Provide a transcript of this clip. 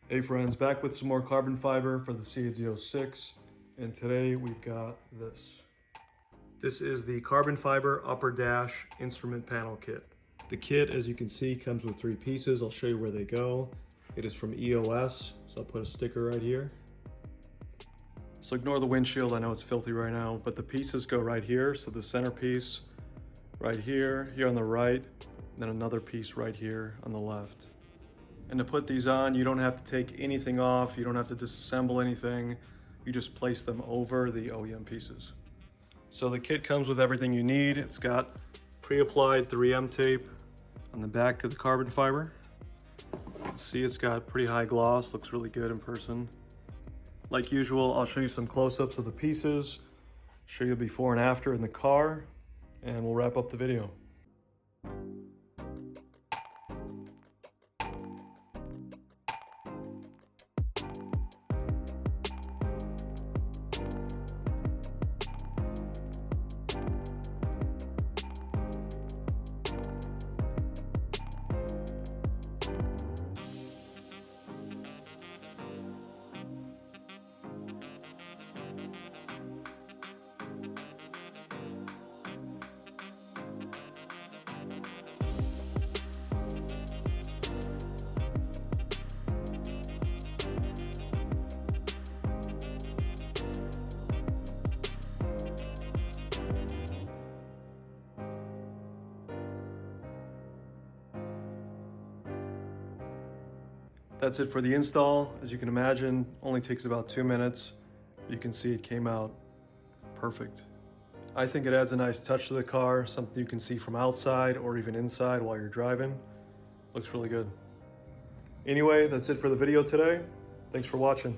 Hey friends, back with some more carbon fiber for the C8 Z06, and today we've got this. This is the carbon fiber upper dash instrument panel kit. The kit, as you can see, comes with 3 pieces. I'll show you where they go. It is from EOS, so I'll put a sticker right here. So ignore the windshield, I know it's filthy right now, but the pieces go right here. So the center piece right here, here on the right, and then another piece right here on the left. And to put these on, you don't have to take anything off, you don't have to disassemble anything, you just place them over the OEM pieces. So the kit comes with everything you need. It's got pre-applied 3M tape on the back of the carbon fiber. See, it's got pretty high gloss, looks really good in person. Like usual, I'll show you some close-ups of the pieces, show you before and after in the car, and we'll wrap up the video. That's it for the install. As you can imagine, only takes about 2 minutes. You can see it came out perfect. I think it adds a nice touch to the car, something you can see from outside or even inside while you're driving. Looks really good. Anyway, that's it for the video today. Thanks for watching.